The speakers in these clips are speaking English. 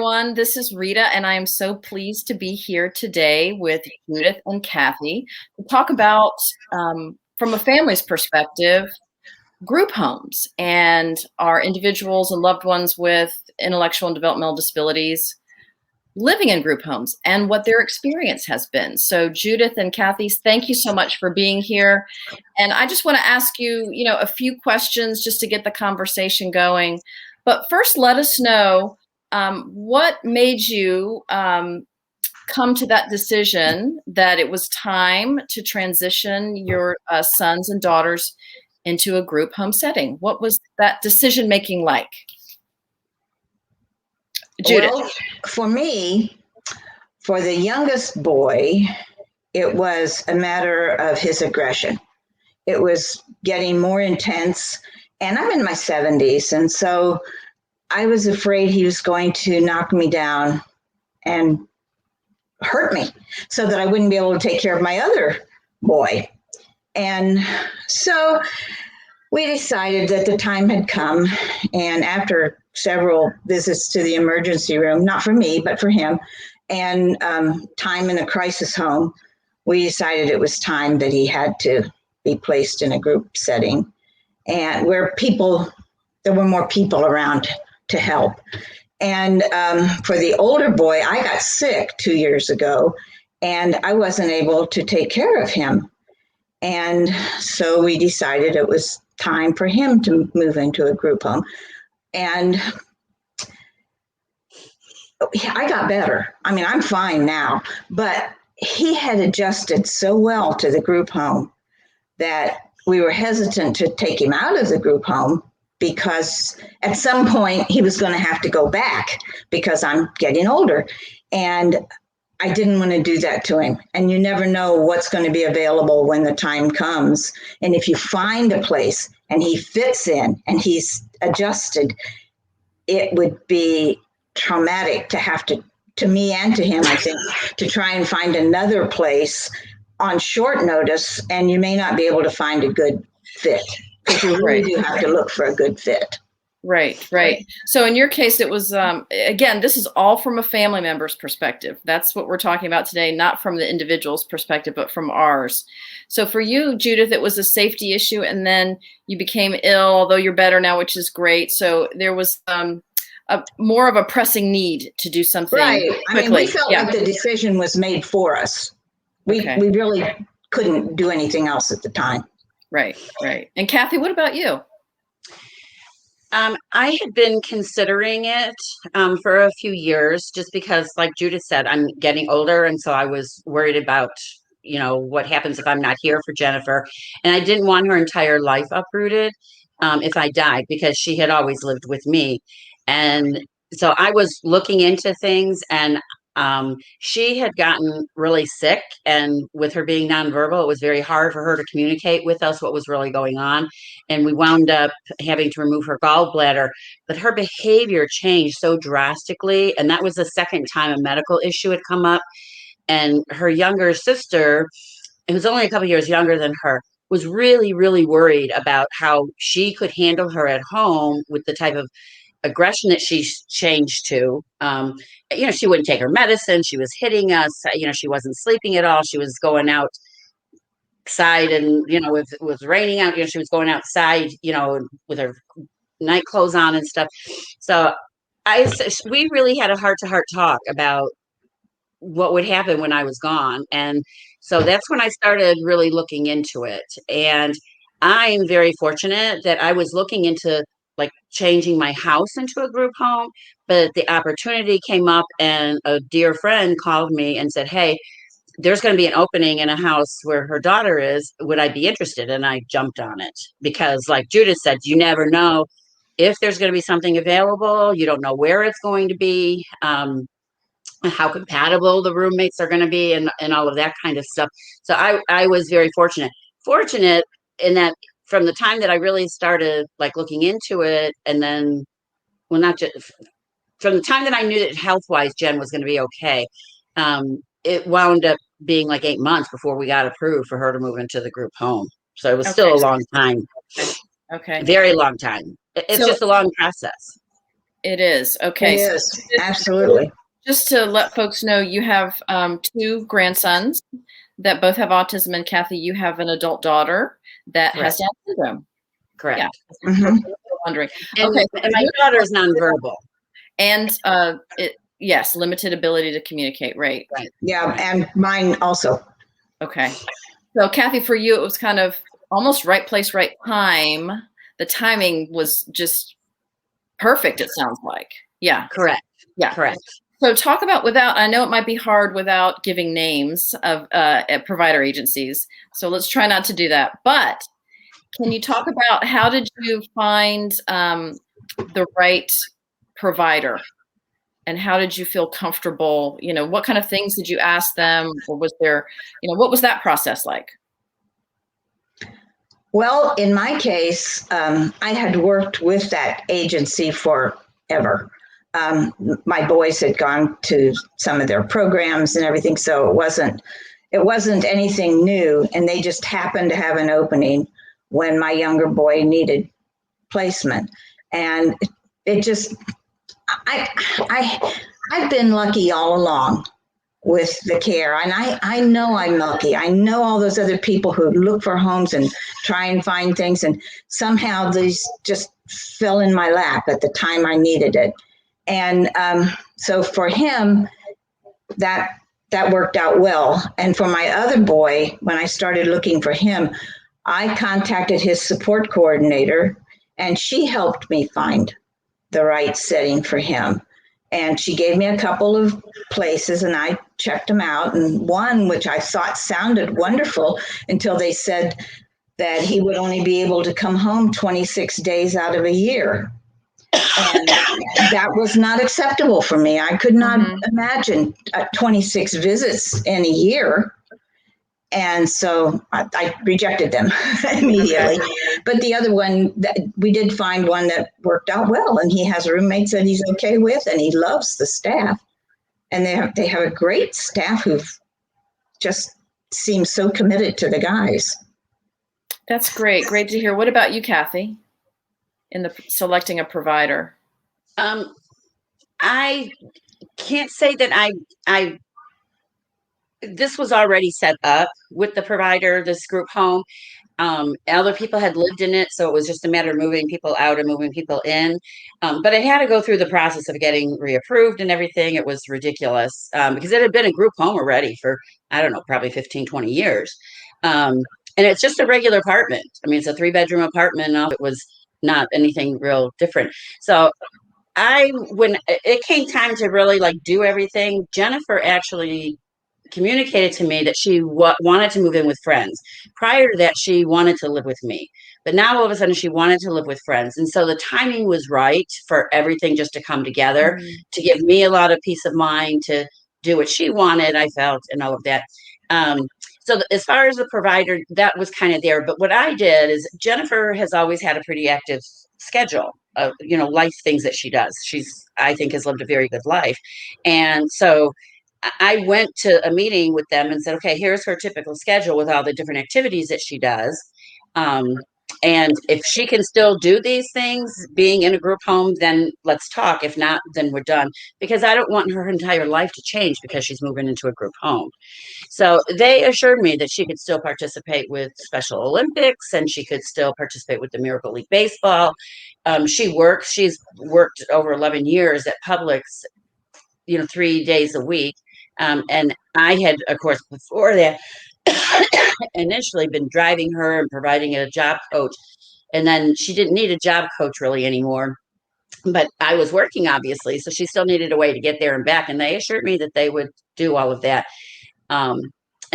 Everyone, this is Rita, and I am so pleased to be here today with Judith and Kathy to talk about, from a family's perspective, group homes and our individuals and loved ones with intellectual and developmental disabilities living in group homes and what their experience has been. So, Judith and Kathy, thank you so much for being here. And I just want to ask you, a few questions just to get the conversation going. But first, let us know what made you come to that decision that it was time to transition your sons and daughters into a group home setting. What was that decision making like? Judith. Well, for me, for the youngest boy, it was a matter of his aggression. It was getting more intense, and I'm in my 70s, and so I was afraid he was going to knock me down and hurt me so that I wouldn't be able to take care of my other boy. And so we decided that the time had come, and after several visits to the emergency room, not for me, but for him, and time in a crisis home, we decided it was time that he had to be placed in a group setting and where there were more people around to help. And for the older boy, I got sick 2 years ago, and I wasn't able to take care of him. And so we decided it was time for him to move into a group home. And I got better. I mean, I'm fine now, but he had adjusted so well to the group home that we were hesitant to take him out of the group home because at some point he was going to have to go back because I'm getting older. And I didn't want to do that to him. And you never know what's going to be available when the time comes. And if you find a place and he fits in and he's adjusted, it would be traumatic to have to me and to him, I think, to try and find another place on short notice. And you may not be able to find a good fit because you really do have to look for a good fit. Right. So in your case, it was, again, this is all from a family member's perspective. That's what we're talking about today, not from the individual's perspective, but from ours. So for you, Judith, it was a safety issue, and then you became ill, although you're better now, which is great. So there was more of a pressing need to do something quickly. I mean, we felt like the decision was made for us. We really couldn't do anything else at the time. Right. And Kathy, what about you? I had been considering it for a few years just because, like Judith said, I'm getting older. And so I was worried about, what happens if I'm not here for Jennifer. And I didn't want her entire life uprooted if I died because she had always lived with me. And so I was looking into things, and she had gotten really sick, and with her being nonverbal, it was very hard for her to communicate with us what was really going on. And we wound up having to remove her gallbladder, but her behavior changed so drastically. And that was the second time a medical issue had come up. And her younger sister, who's only a couple years younger than her, was really, really worried about how she could handle her at home with the type of aggression that she changed to. She wouldn't take her medicine. She was hitting us. She wasn't sleeping at all. She was going outside, and it was raining out. She was going outside, with her night clothes on and stuff. So we really had a heart-to-heart talk about what would happen when I was gone, and so that's when I started really looking into it. And I'm very fortunate that I was looking into like changing my house into a group home, but the opportunity came up, and a dear friend called me and said, "Hey, there's going to be an opening in a house where her daughter is. Would I be interested?" And I jumped on it because, like Judith said, you never know if there's going to be something available. You don't know where it's going to be, how compatible the roommates are going to be, and all of that kind of stuff. So I was very fortunate in that from the time that I really started like looking into it, and then, well, not just from the time that I knew that health-wise Jen was going to be okay, it wound up being like 8 months before we got approved for her to move into the group home. So it was still a long time. Okay. Very long time. It's just a long process. It is. It Okay. So is. Absolutely. just to let folks know, you have two grandsons that both have autism, and Kathy, you have an adult daughter that has Correct. Down syndrome. Correct. Yeah. Hmm. Wondering. And, Okay. and my daughter is nonverbal. And yes, limited ability to communicate. Right. Right. Yeah, Right. and mine also. Okay. So Kathy, for you, it was kind of almost right place, right time. The timing was just perfect, it sounds like. Yeah. Correct. Yeah. Correct. So talk about, without, I know it might be hard without giving names of provider agencies. So let's try not to do that. But can you talk about how did you find the right provider? And how did you feel comfortable? You know, what kind of things did you ask them? Or was there, what was that process like? Well, in my case, I had worked with that agency forever. My boys had gone to some of their programs and everything, so it wasn't anything new. And they just happened to have an opening when my younger boy needed placement, and it just I I've been lucky all along with the care. And I know I'm lucky. I know all those other people who look for homes and try and find things. And somehow these just fell in my lap at the time I needed it. And so for him, that that worked out well. And for my other boy, when I started looking for him, I contacted his support coordinator, and she helped me find the right setting for him. And she gave me a couple of places, and I checked them out. And one, which I thought sounded wonderful, until they said that he would only be able to come home 26 days out of a year. And that was not acceptable for me. I could not imagine 26 visits in a year. And so I rejected them immediately. Okay. But the other one, we did find one that worked out well, and he has roommates that he's okay with, and he loves the staff. And they have a great staff who just seem so committed to the guys. That's great. Great to hear. What about you, Kathy, in the selecting a provider? I can't say that I this was already set up with the provider, this group home. Other people had lived in it, so it was just a matter of moving people out and moving people in. But it had to go through the process of getting reapproved and everything. It was ridiculous because it had been a group home already for, I don't know, probably 15, 20 years. And it's just a regular apartment. I mean, it's a 3-bedroom apartment. It was not anything real different. So when it came time to really like do everything, Jennifer actually communicated to me that she wanted to move in with friends. Prior to that, she wanted to live with me. But now all of a sudden, she wanted to live with friends. And so the timing was right for everything just to come together, to give me a lot of peace of mind, to do what she wanted, I felt, and all of that. So as far as the provider, that was kind of there. But what I did is Jennifer has always had a pretty active schedule of, life things that she does. I think, has lived a very good life. And so I went to a meeting with them and said, okay, here's her typical schedule with all the different activities that she does. And if she can still do these things, being in a group home, then let's talk. If not, then we're done. Because I don't want her entire life to change because she's moving into a group home. So they assured me that she could still participate with Special Olympics, and she could still participate with the Miracle League Baseball. She's worked over 11 years at Publix, 3 days a week. And I had, of course, before that, initially been driving her and providing a job coach. And then she didn't need a job coach really anymore. But I was working, obviously, so she still needed a way to get there and back. And they assured me that they would do all of that. And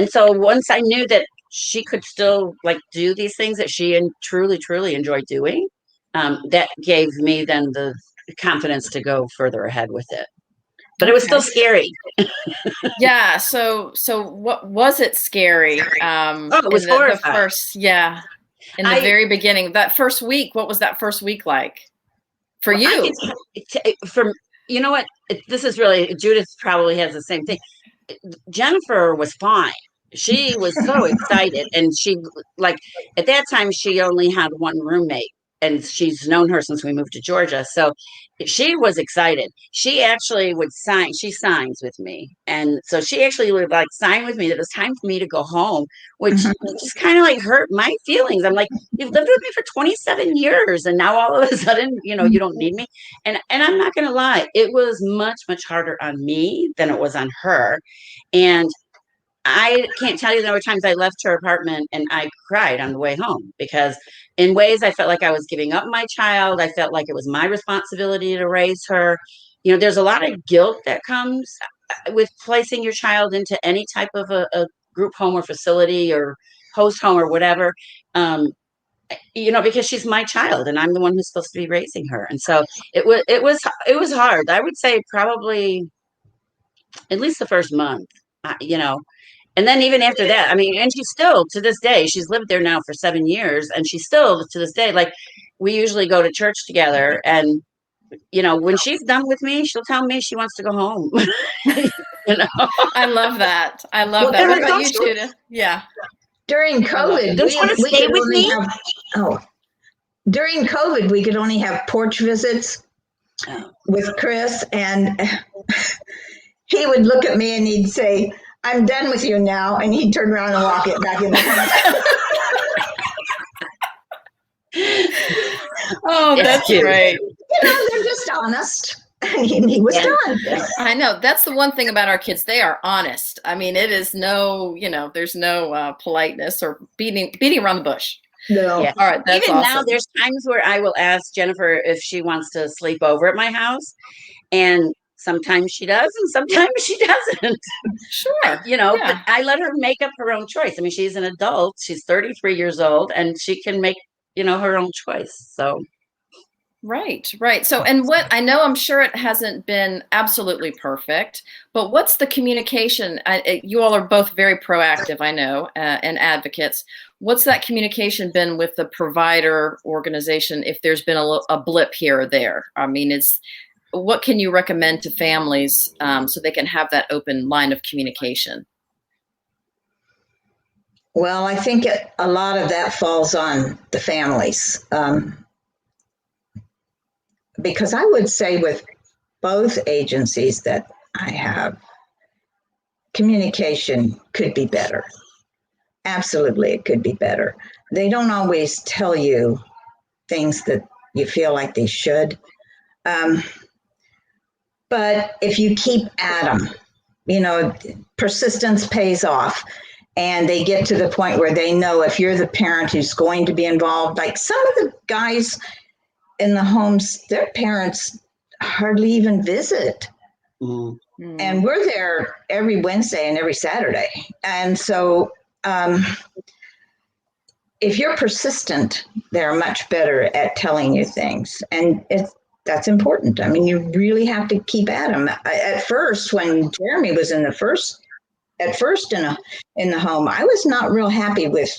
so once I knew that she could still like do these things that she truly, truly enjoyed doing, that gave me then the confidence to go further ahead with it. But it was still scary. Yeah. So what was it scary? It was in the horrifying. first, yeah. In the very beginning, that first week, what was that first week like for you? You know what? This is really, Judith probably has the same thing. Jennifer was fine. She was so excited. And she, like, at that time, she only had one roommate. and she's known her since we moved to Georgia. So she was excited. She actually would sign, she signs with me. And so she actually would like sign with me that it was time for me to go home, which Mhm. just kind of like hurt my feelings. I'm like, you've lived with me for 27 years and now all of a sudden, you don't need me. And I'm not going to lie, it was much, much harder on me than it was on her. And I can't tell you the number of times I left her apartment and I cried on the way home because, in ways, I felt like I was giving up my child. I felt like it was my responsibility to raise her. There's a lot of guilt that comes with placing your child into any type of a group home or facility or host home or whatever. Because she's my child and I'm the one who's supposed to be raising her. And so it was hard. I would say probably at least the first month. And then even after that, I mean, and she's still to this day, she's lived there now for 7 years, and she's still to this day, like we usually go to church together. And when she's done with me, she'll tell me she wants to go home. you know, I love that. I love well, that. then What I about don't you, you, Judith? Yeah, During I love COVID, it. don't you want to we stay could with only me? have, oh, during COVID, we could only have porch visits Oh. with Chris, and he would look at me and he'd say, "I'm done with you now," and he'd turn around and walk it back in the house. Oh, It's that's cute. great. They're just honest. And he was Yeah. done. I know. That's the one thing about our kids. They are honest. I mean, it is no, there's no politeness or beating around the bush. No. Yeah. All right, that's Even now, awesome. there's times where I will ask Jennifer if she wants to sleep over at my house, and sometimes she does, and sometimes she doesn't. Sure. But Yeah. I let her make up her own choice. I mean, she's an adult. She's 33 years old, and she can make, her own choice. So, Right, right. So, and what I know, I'm sure it hasn't been absolutely perfect, but what's the communication? You all are both very proactive, I know, and advocates. What's that communication been with the provider organization if there's been a blip here or there? I mean, what can you recommend to families so they can have that open line of communication? Well, I think a lot of that falls on the families. Because I would say with both agencies that I have, communication could be better. Absolutely, it could be better. They don't always tell you things that you feel like they should. Um, but if you keep at them, persistence pays off. And they get to the point where they know if you're the parent who's going to be involved, like some of the guys in the homes, their parents hardly even visit. And we're there every Wednesday and every Saturday. And so if you're persistent, they're much better at telling you things. And that's important. I mean, you really have to keep at them. At first, when Jeremy was in the first in the home, I was not real happy with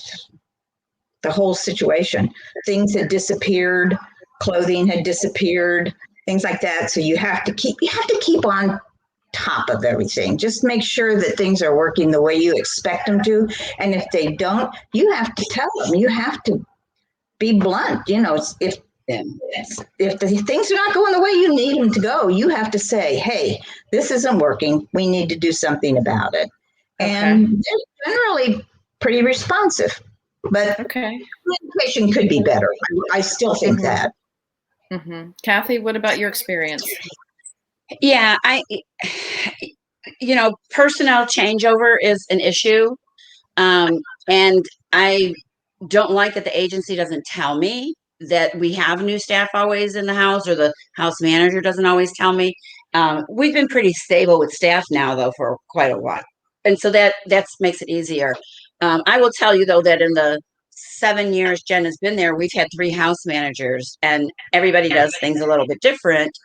the whole situation. Things had disappeared, clothing had disappeared, things like that. So you have to keep on top of everything. Just make sure that things are working the way you expect them to. And if they don't, you have to tell them. You have to be blunt. If the things are not going the way you need them to go, you have to say, "Hey, this isn't working. We need to do something about it." Okay. And they're generally pretty responsive. But communication could be better. I still think that. Kathy, what about your experience? Yeah, personnel changeover is an issue. And I don't like that the agency doesn't tell me that we have new staff always in the house, or the house manager doesn't always tell me. We've been pretty stable with staff now, though, for quite a while. And so that makes it easier. I will tell you, though, that in the 7 years Jen has been there, we've had 3 house managers, and everybody does things a little bit different.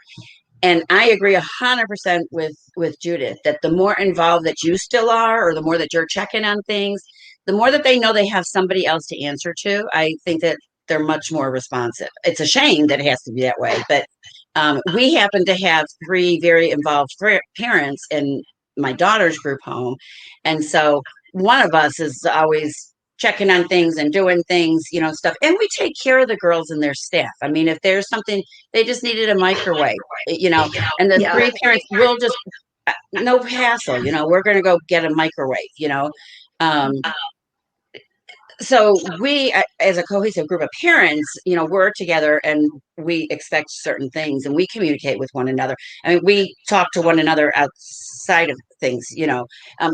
And I agree 100% with Judith that the more involved that you still are, or the more that you're checking on things, the more that they know they have somebody else to answer to. I think that they're much more responsive. It's a shame that it has to be that way, but we happen to have 3 very involved parents in my daughter's group home, and so one of us is always checking on things and doing things, stuff. And we take care of the girls and their staff. I mean, if there's something, they just needed a microwave, and the Yeah. three parents will just, no hassle, we're going to go get a microwave. Um, so we, as a cohesive group of parents, we're together and we expect certain things and we communicate with one another. I mean, we talk to one another outside of things.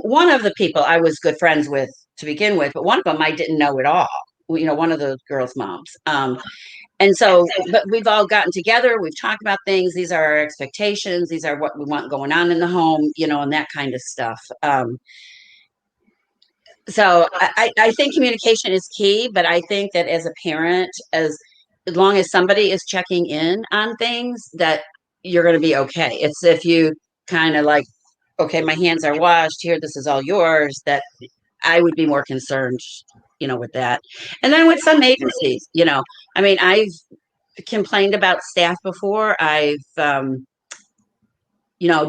One of the people I was good friends with to begin with, but one of them I didn't know at all. One of the girls' moms. And so, but we've all gotten together. We've talked about things. These are our expectations. These are what we want going on in the home, and that kind of stuff. So I think communication is key, but I think that as a parent, as long as somebody is checking in on things, that you're going to be okay. It's if you kind of like, okay, my hands are washed here, this is all yours, that I would be more concerned, with that. And then with some agencies, I mean, I've complained about staff before.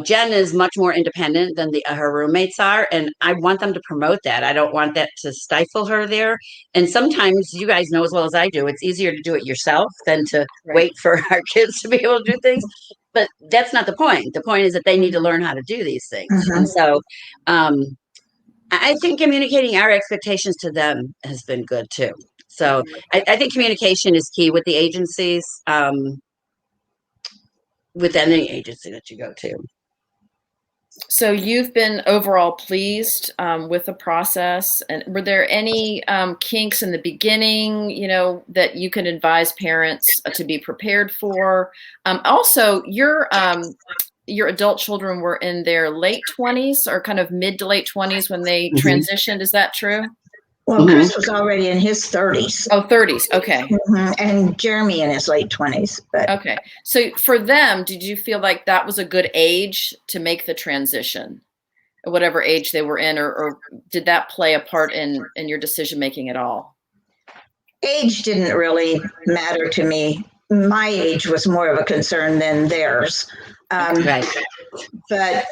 Jen is much more independent than her roommates are, and I want them to promote that. I don't want that to stifle her there. And sometimes, you guys know as well as I do, it's easier to do it yourself than to wait for our kids to be able to do things. But that's not the point. The point is that they need to learn how to do these things. And so I think communicating our expectations to them has been good too. So I think communication is key with the agencies. With any agency that you go to. So you've been overall pleased with the process, and were there any kinks in the beginning, that you can advise parents to be prepared for? Also, your adult children were in their late 20s or kind of mid to late 20s when they transitioned. Is that true? Well, Chris was already in his 30s. Oh, 30s. Okay. And Jeremy in his late 20s. But okay. So for them, did you feel like that was a good age to make the transition, at whatever age they were in, or did that play a part in your decision making at all? Age didn't really matter to me. My age was more of a concern than theirs. Right. But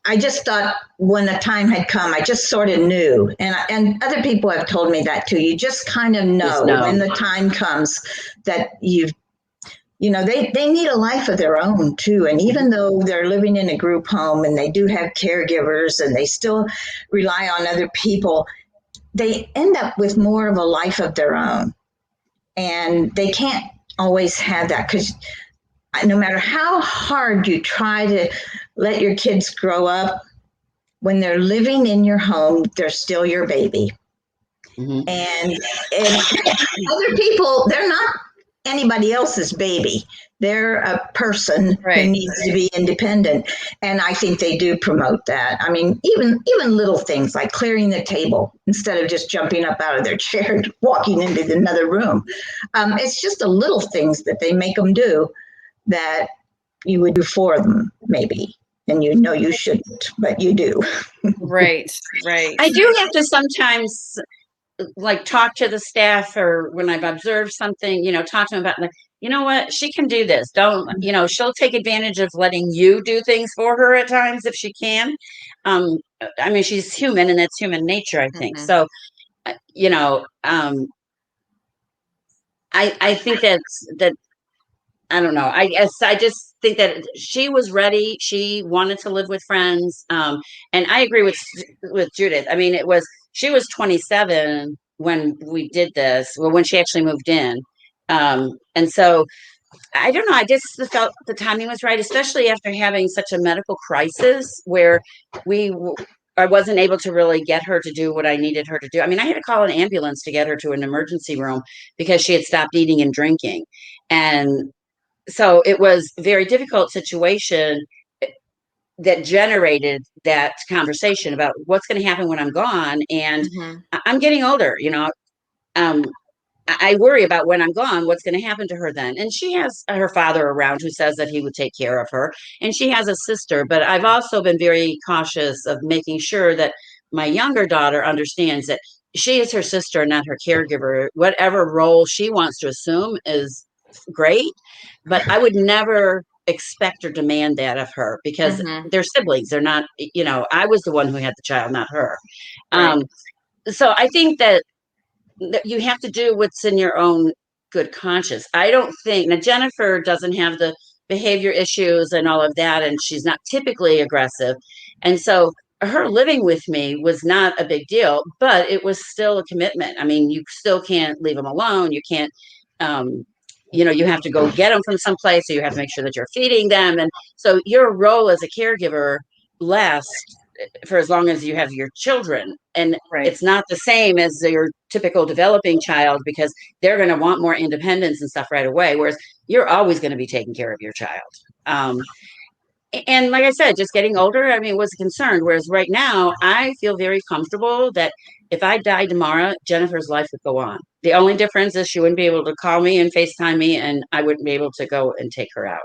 I just thought when the time had come, I just sort of knew. And other people have told me that too. You just kind of know when the time comes that they need a life of their own too. And even though they're living in a group home and they do have caregivers and they still rely on other people, they end up with more of a life of their own. And they can't always have that, because no matter how hard you try to let your kids grow up, when they're living in your home, they're still your baby. And other people, they're not anybody else's baby. They're a person who needs to be independent. And I think they do promote that. I mean, even little things like clearing the table instead of just jumping up out of their chair and walking into another room. It's just the little things that they make them do that you would do for them, maybe. And you shouldn't, but you do. Right. I do have to sometimes talk to the staff, or when I've observed something, talk to them about, you know what, she can do this. Don't, she'll take advantage of letting you do things for her at times if she can. I mean, she's human and that's human nature, I think. So, I think that I don't know. I guess I just think that she was ready. She wanted to live with friends. And I agree with Judith. I mean, she was 27 when we did this, well, when she actually moved in. And so I don't know. I just felt the timing was right, especially after having such a medical crisis where I wasn't able to really get her to do what I needed her to do. I mean, I had to call an ambulance to get her to an emergency room because she had stopped eating and drinking. And so it was a very difficult situation that generated that conversation about what's going to happen when I'm gone. And I'm getting older, I worry about when I'm gone, what's going to happen to her then. And she has her father around who says that he would take care of her. And she has a sister, but I've also been very cautious of making sure that my younger daughter understands that she is her sister, not her caregiver. Whatever role she wants to assume is great, but I would never expect or demand that of her because they're siblings. They're not, I was the one who had the child, not her. so I think that you have to do what's in your own good conscience. I don't think now Jennifer doesn't have the behavior issues and all of that, and she's not typically aggressive. And so her living with me was not a big deal, but it was still a commitment. I mean, you still can't leave them alone. You can't, um, you have to go get them from someplace, so you have to make sure that you're feeding them. And so your role as a caregiver lasts for as long as you have your children. And Right. it's not the same as your typical developing child because they're going to want more independence and stuff right away. Whereas you're always going to be taking care of your child. Um, and like I said, just getting older, I mean, was a concern. Whereas right now, I feel very comfortable that if I died tomorrow, Jennifer's life would go on. The only difference is she wouldn't be able to call me and FaceTime me, and I wouldn't be able to go and take her out.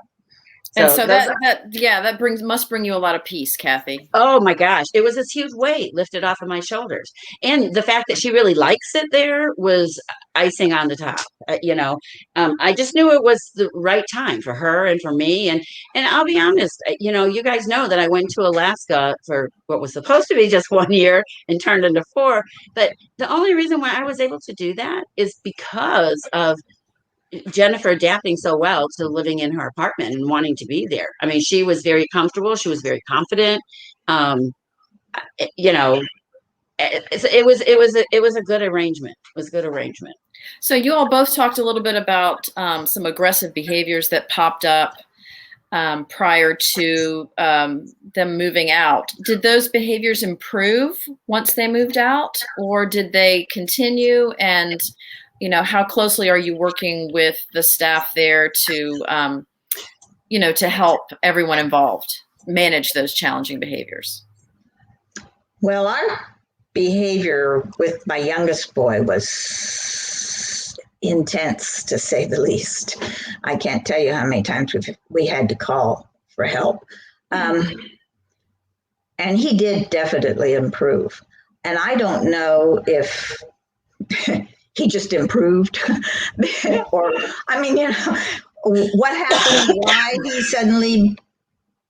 And So so those that must bring you a lot of peace, Kathy. Oh my gosh, it was this huge weight lifted off of my shoulders. And the fact that she really likes it there was icing on the top. I just knew it was the right time for her and for me. And I'll be honest, you guys know that I went to Alaska for what was supposed to be just 1 year and turned into 4. But the only reason why I was able to do that is because of Jennifer adapting so well to living in her apartment and wanting to be there. I mean, she was very comfortable. She was very confident. Um, you know, it was a good arrangement. It was a good arrangement. So you all both talked a little bit about some aggressive behaviors that popped up prior to them moving out. Did those behaviors improve once they moved out, or did they continue? And how closely are you working with the staff there to to help everyone involved manage those challenging behaviors? Well, our behavior with my youngest boy was intense, to say the least. I can't tell you how many times we had to call for help. And he did definitely improve. And I don't know if he just improved or, I mean, what happened, why he suddenly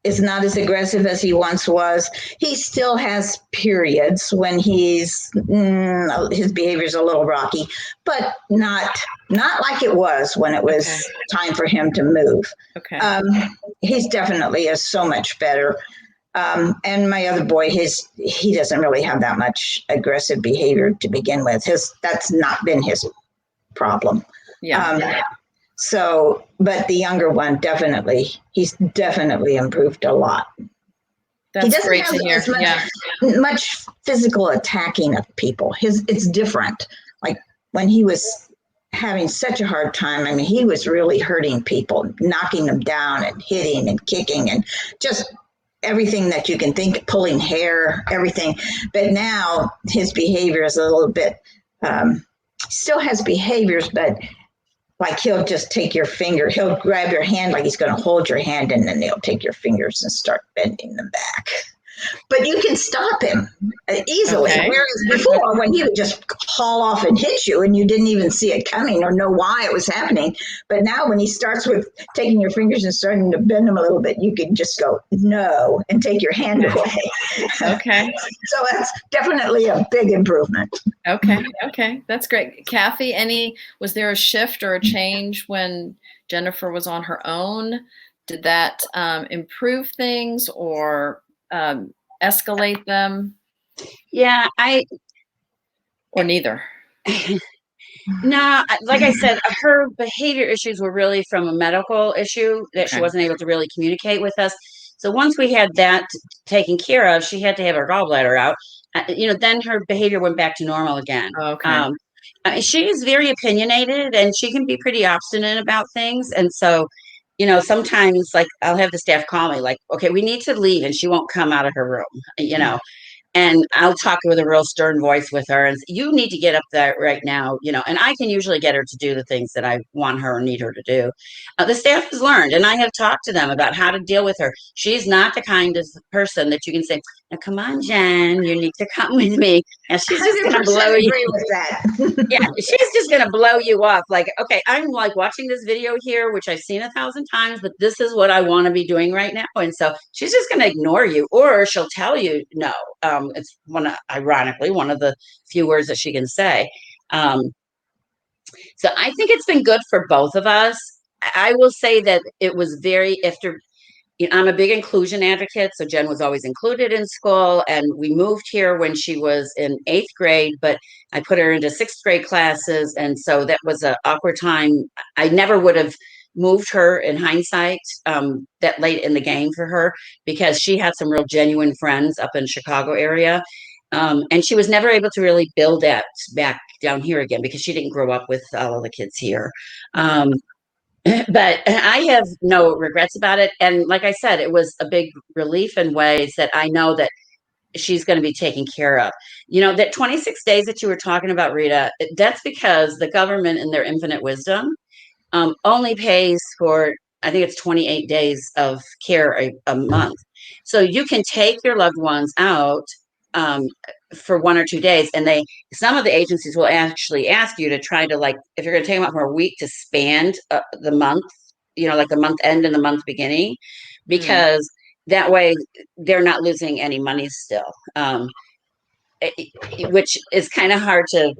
is not as aggressive as he once was. He still has periods when his behavior is a little rocky, but not like it was when it was time for him to move. Okay. He's definitely is so much better. And my other boy, he doesn't really have that much aggressive behavior to begin with. That's not been his problem. Yeah. So, but the younger one he's definitely improved a lot. That's great to hear. Much physical attacking of people. It's different. Like when he was having such a hard time, I mean, he was really hurting people, knocking them down and hitting and kicking and just everything that you can think, pulling hair, everything. But now his behavior is a little bit, still has behaviors, but like he'll just take your finger, he'll grab your hand like he's going to hold your hand, and then he'll take your fingers and start bending them back. But you can stop him easily. Okay. Whereas before, when he would just haul off and hit you and you didn't even see it coming or know why it was happening. But now when he starts with taking your fingers and starting to bend them a little bit, you can just go, no, and take your hand away. Okay. So that's definitely a big improvement. Okay. That's great. Kathy, was there a shift or a change when Jennifer was on her own? Did that improve things or escalate them? Yeah, or neither? No, like I said, her behavior issues were really from a medical issue that she wasn't able to really communicate with us. So once we had that taken care of, she had to have her gallbladder out. Then her behavior went back to normal again. Okay. She is very opinionated and she can be pretty obstinate about things. And so, sometimes like I'll have the staff call me like, okay, we need to leave, and she won't come out of her room, and I'll talk with a real stern voice with her and say, you need to get up there right now, and I can usually get her to do the things that I want her or need her to do. The staff has learned, and I have talked to them about how to deal with her. She's not the kind of person that you can say, now come on, Jen, you need to come with me. And she's just going to 100% blow you. agree with that. Yeah, she's just going to blow you off. Like, okay, I'm like watching this video here, which I've seen 1,000 times, but this is what I want to be doing right now. And so she's just going to ignore you, or she'll tell you no. It's ironically, one of the few words that she can say. So I think it's been good for both of us. I will say that it was very after. I'm a big inclusion advocate, so Jen was always included in school, and we moved here when she was in 8th grade, but I put her into 6th grade classes, and so that was an awkward time. I never would have moved her in hindsight that late in the game for her, because she had some real genuine friends up in Chicago area, and she was never able to really build that back down here again because she didn't grow up with all of the kids here. But I have no regrets about it. And like I said, it was a big relief in ways that I know that she's going to be taken care of. That 26 days that you were talking about, Rita, that's because the government, in their infinite wisdom, only pays for, I think it's 28 days of care a month. So you can take your loved ones out um, for 1 or 2 days, and some of the agencies will actually ask you to try to, like, if you're going to take them out for a week, to span the month, like the month end and the month beginning, because that way they're not losing any money still, which is kind of hard to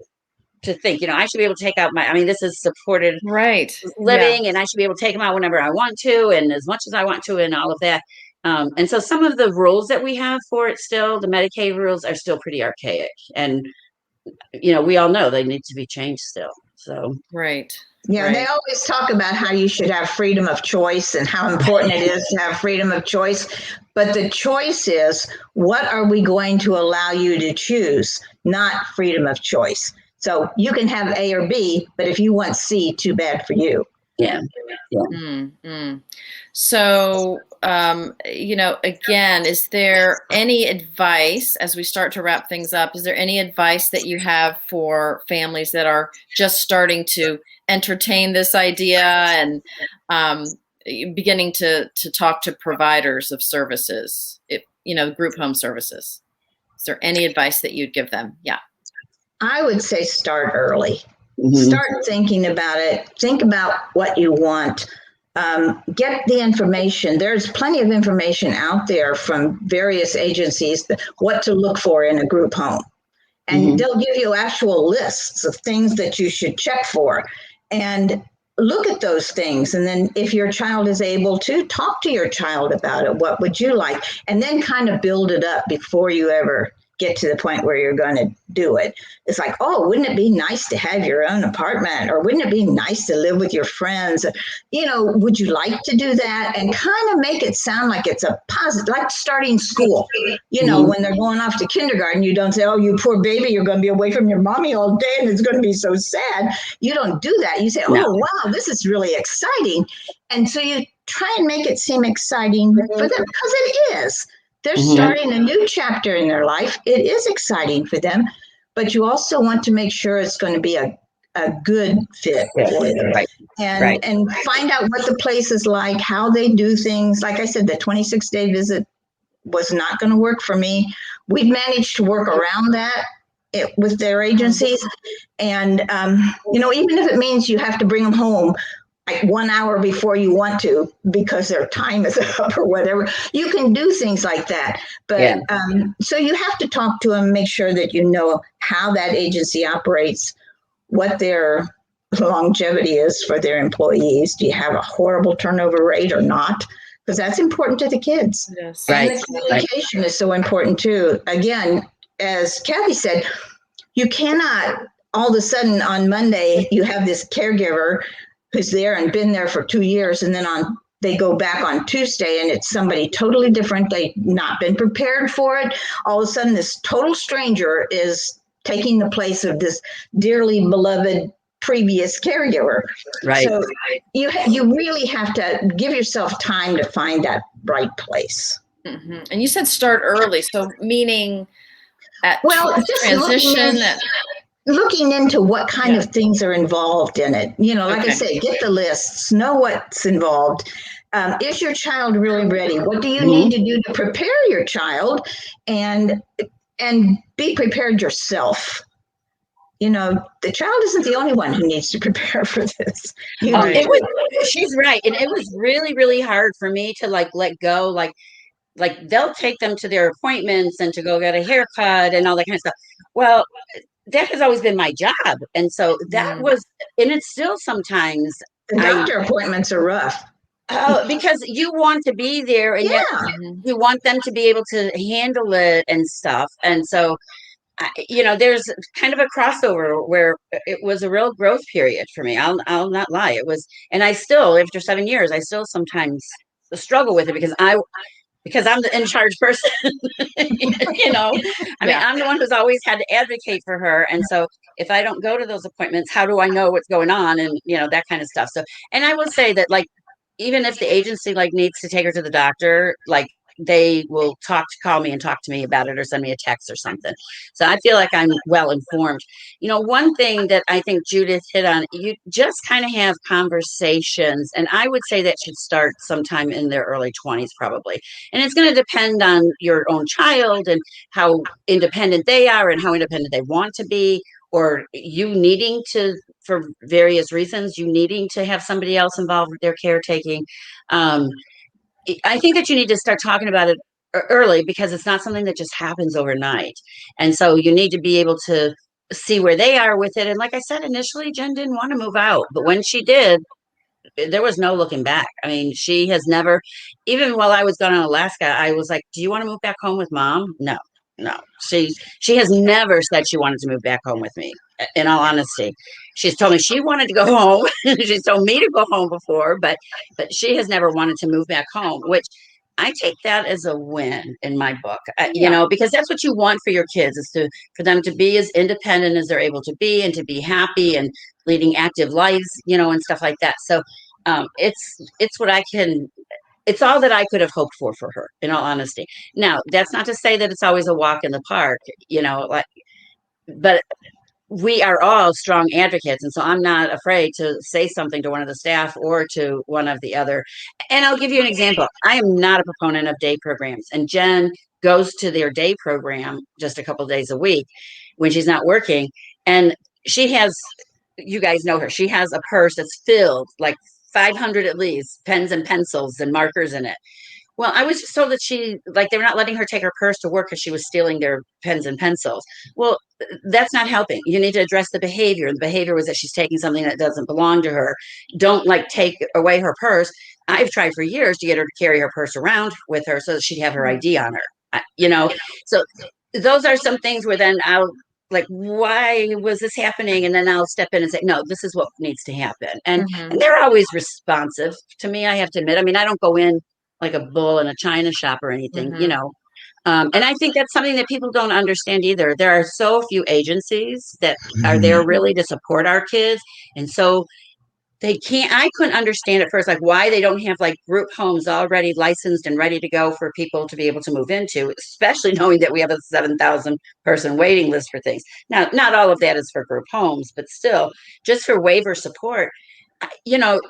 think. I should be able to take out this is supported Right. living, and I should be able to take them out whenever I want to and as much as I want to and all of that. And so some of the rules that we have for it still, the Medicaid rules, are still pretty archaic. And, we all know they need to be changed still. So, right. Yeah, right. They always talk about how you should have freedom of choice and how important it is to have freedom of choice. But the choice is, what are we going to allow you to choose, not freedom of choice. So you can have A or B, but if you want C, too bad for you. Yeah. So, again, is there any advice as we start to wrap things up? Is there any advice that you have for families that are just starting to entertain this idea and beginning to talk to providers of services, group home services? Is there any advice that you'd give them? Yeah. I would say start early. Start thinking about it. Think about what you want. Get the information. There's plenty of information out there from various agencies, what to look for in a group home. And they'll give you actual lists of things that you should check for. And look at those things. And then if your child is able to, talk to your child about it. What would you like? And then kind of build it up before you ever get to the point where you're going to do it. It's like, oh, wouldn't it be nice to have your own apartment? Or wouldn't it be nice to live with your friends? Would you like to do that? And kind of make it sound like it's a positive, like starting school. When they're going off to kindergarten, you don't say, oh, you poor baby, you're going to be away from your mommy all day and it's going to be so sad. You don't do that. You say, oh, wow, this is really exciting. And so you try and make it seem exciting for them, because it is. They're starting a new chapter in their life. It is exciting for them, but you also want to make sure it's going to be a good fit for them. And find out what the place is like, how they do things. Like I said, the 26-day visit was not going to work for me. We've managed to work around that with their agencies. And, even if it means you have to bring them home like 1 hour before you want to because their time is up or whatever, you can do things like that. But so you have to talk to them, make sure that you know how that agency operates, what their longevity is for their employees. Do you have a horrible turnover rate or not? Because that's important to the kids. Yes. And the communication is so important too. Again, as Kathy said, you cannot all of a sudden on Monday, you have this caregiver who's there and been there for 2 years, and then they go back on Tuesday and it's somebody totally different. They've not been prepared for it. All of a sudden, this total stranger is taking the place of this dearly beloved previous caregiver. Right. So you really have to give yourself time to find that right place. And you said start early, so meaning at just transition. Looking into what kind of things are involved in it. Like I say, get the lists, know what's involved. Is your child really ready? What do you Mhm. need to do to prepare your child, and be prepared yourself? You know, the child isn't the only one who needs to prepare for this. You do It was, too. she's right. And it was really, really hard for me to like let go. Like they'll take them to their appointments and to go get a haircut and all that kind of stuff. Well, that has always been my job. And so that Mm. was, and it's still sometimes The I, doctor appointments are rough. because you want to be there and yet Yeah, Mhm. you want them to be able to handle it and stuff. And so, there's kind of a crossover where it was a real growth period for me. I'll not lie. It was, and I still, after 7 years, I still sometimes struggle with it because I'm the in charge person. I mean, Yeah. I'm the one who's always had to advocate for her. And so if I don't go to those appointments, how do I know what's going on? And, that kind of stuff. So, and I will say that, like, even if the agency like needs to take her to the doctor, like they will call me and talk to me about it or send me a text or something. So I feel like I'm well informed. One thing that I think Judith hit on, you just kind of have conversations. And I would say that should start sometime in their early 20s, probably. And it's going to depend on your own child and how independent they are and how independent they want to be, or you needing to, for various reasons, you needing to have somebody else involved with their caretaking. Um, I think that you need to start talking about it early because it's not something that just happens overnight. And so you need to be able to see where they are with it. And like I said, initially, Jen didn't want to move out, but when she did, there was no looking back. I mean, she has never, even while I was gone in Alaska, I was like, "Do you want to move back home with mom?" No, no. She has never said she wanted to move back home with me. In all honesty, she's told me she wanted to go home. She's told me to go home before, but she has never wanted to move back home, which I take that as a win in my book. Yeah. Because that's what you want for your kids is for them to be as independent as they're able to be and to be happy and leading active lives, and stuff like that. So it's what I can. It's all that I could have hoped for her, in all honesty. Now, that's not to say that it's always a walk in the park, but we are all strong advocates. And so I'm not afraid to say something to one of the staff or to one of the other. And I'll give you an example. I am not a proponent of day programs. And Jen goes to their day program just a couple of days a week when she's not working. And she has, you guys know her, she has a purse that's filled like 500 at least pens and pencils and markers in it. Well, I was just told that they were not letting her take her purse to work because she was stealing their pens and pencils. Well, that's not helping. You need to address the behavior. The behavior was that she's taking something that doesn't belong to her. Don't take away her purse. I've tried for years to get her to carry her purse around with her so that she'd have her ID on her. So those are some things where then I'll like, why was this happening? And then I'll step in and say, no, this is what needs to happen. Mhm. And they're always responsive to me, I have to admit. I mean, I don't go in like a bull in a china shop or anything, Mhm. and I think that's something that people don't understand either. There are so few agencies that are there really to support our kids. And so they can't, I couldn't understand at first, like why they don't have like group homes already licensed and ready to go for people to be able to move into, especially knowing that we have a 7,000 person waiting list for things. Now, not all of that is for group homes, but still just for waiver support, you know,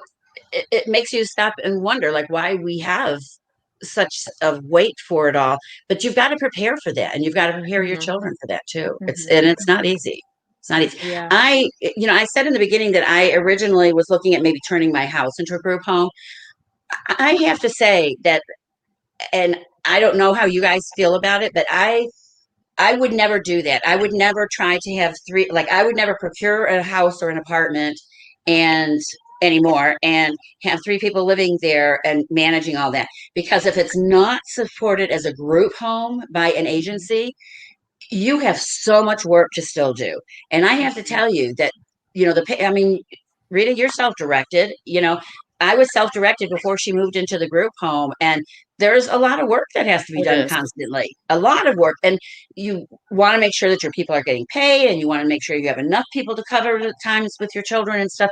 it makes you stop and wonder like why we have such a wait for it all. But you've got to prepare for that, and you've got to prepare your Mhm. children for that too. Mhm. It's not easy. It's not easy. Yeah. I said in the beginning that I originally was looking at maybe turning my house into a group home. I have to say that, and I don't know how you guys feel about it, but I would never do that. I would never try to have three, like, I would never procure a house or an apartment and anymore and have three people living there and managing all that. Because if it's not supported as a group home by an Mhm. agency, you have so much work to still do. And I have to Mhm. tell you that, I mean, Rita, you're self directed. I was self directed before she moved into the group home. And there's a lot of work that has to be It done is. constantly, a lot of work. And you want to make sure that your people are getting paid and you want to make sure you have enough people to cover the times with your children and stuff.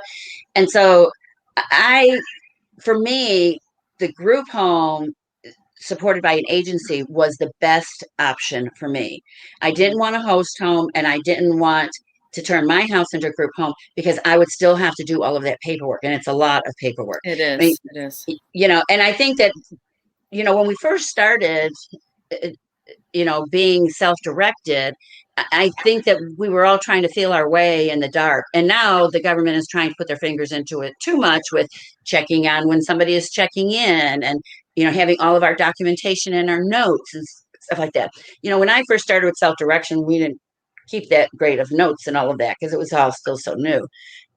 And so, I, for me, the group home supported by an agency was the best option for me. I didn't Mhm. want a host home and I didn't want to turn my house into a group home because I would still have to do all of that paperwork. And it's a lot of paperwork. It I mean, is. It is. and I think that, when we first started, being self-directed, I think that we were all trying to feel our way in the dark. And now the government is trying to put their fingers into it too much with checking on when somebody is checking in and, having all of our documentation and our notes and stuff like that. When I first started with self-direction, we didn't keep that great of notes and all of that because it was all still so new.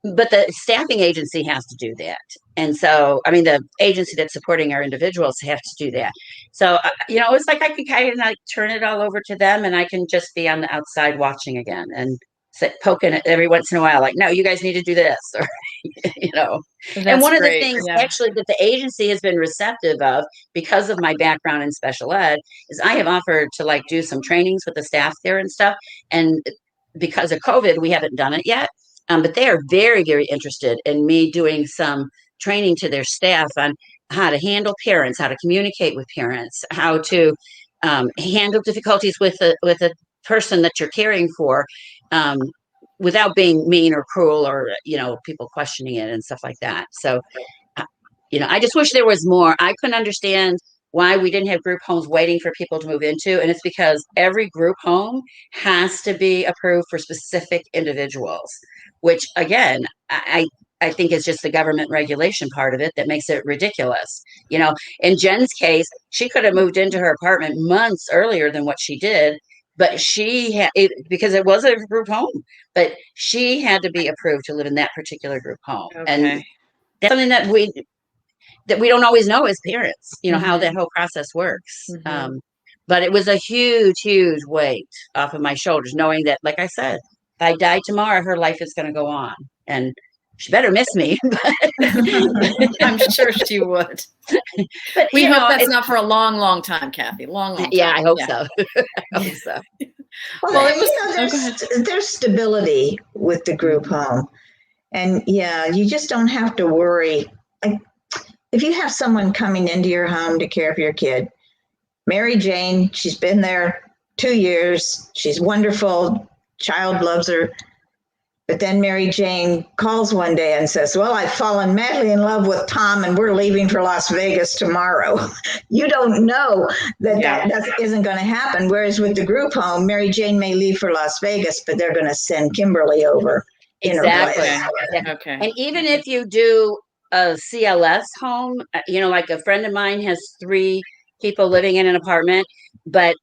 But the staffing agency has to do that. And so, I mean, the agency that's supporting our individuals have to do that. So, it's like I can kind of like turn it all over to them and I can just be on the outside watching again and poking it every once in a while, like, no, you guys need to do this. Or, and That's one of the great. things Yeah. actually that the agency has been receptive of because of my background in special ed is I have offered to like do some trainings with the staff there and stuff. And because of COVID, we haven't done it yet. But they are very, very interested in me doing some training to their staff on how to handle parents, how to communicate with parents, how to handle difficulties with a person that you're caring for, without being mean or cruel or people questioning it and stuff like that. So, I just wish there was more. I couldn't understand why we didn't have group homes waiting for people to move into, and it's because every group home has to be approved for specific individuals, which again, I think is just the government regulation part of it that makes it ridiculous. In Jen's case, she could have moved into her apartment months earlier than what she did, but she had it because it was a group home, but she had to be approved to live in that particular group home. And Okay. that's something that we don't always know as parents, how Mhm. that whole process works. Mhm. But it was a huge, huge weight off of my shoulders, knowing that, like I said, if I die tomorrow, her life is going to go on. And she better miss me. I'm sure she would. But, We hope that's not for a long, long time, Kathy. Long, long yeah, time. I hope Yeah. so. I hope so. Well, it was. Go ahead. There's stability with the group home. And yeah, you just don't have to worry. Like, if you have someone coming into your home to care for your kid, Mary Jane, she's been there 2 years. She's wonderful. Child loves her. But then Mary Jane calls one day and says, well, I've fallen madly in love with Tom and we're leaving for Las Vegas tomorrow. You don't know that isn't going to happen. Whereas with the group home, Mary Jane may leave for Las Vegas, but they're going to send Kimberly over in her Exactly. place. Yeah. Okay. And even if you do a CLS home, like a friend of mine has 3 people living in an apartment,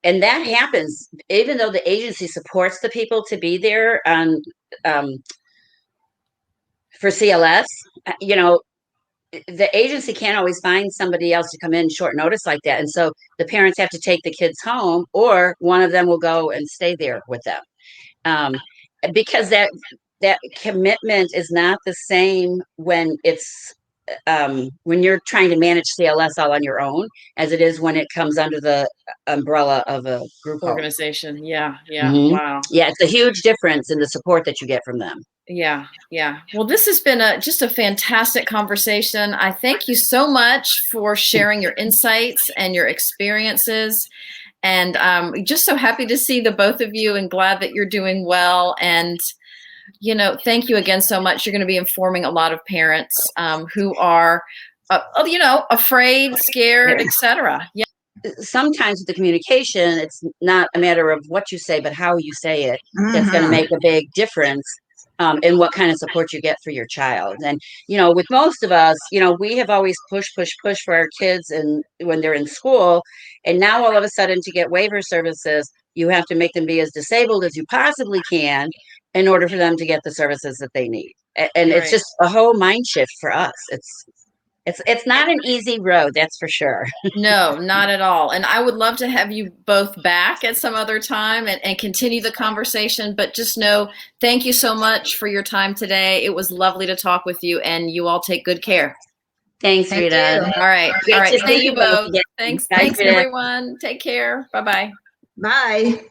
and that happens even though the agency supports the people to be there on for CLS, the agency can't always find somebody else to come in short notice like that. And so the parents have to take the kids home or one of them will go and stay there with them. Because that commitment is not the same when it's when you're trying to manage CLS all on your own as it is when it comes under the umbrella of a group home. Organization. Yeah. Yeah. Mm-hmm. Wow. Yeah, it's a huge difference in the support that you get from them. Yeah, yeah. Well, this has been just a fantastic conversation. I thank you so much for sharing your insights and your experiences. And just so happy to see the both of you and glad that you're doing well. And, thank you again so much. You're going to be informing a lot of parents who are, afraid, scared, etc. Yeah. Sometimes with the communication, it's not a matter of what you say, but how you say it that's going to make a big difference in what kind of support you get for your child. And, with most of us, we have always pushed for our kids and when they're in school. And now all of a sudden to get waiver services, you have to make them be as disabled as you possibly can in order for them to get the services that they need. And it's just a whole mind shift for us. It's not an easy road, that's for sure. No, not at all. And I would love to have you both back at some other time and continue the conversation. But just know, thank you so much for your time today. It was lovely to talk with you, and you all take good care. Thanks, Rita. All right. Great All right. to see Thank you both. again. Thanks, Bye, Rita. everyone. Take care. Bye-bye. Bye.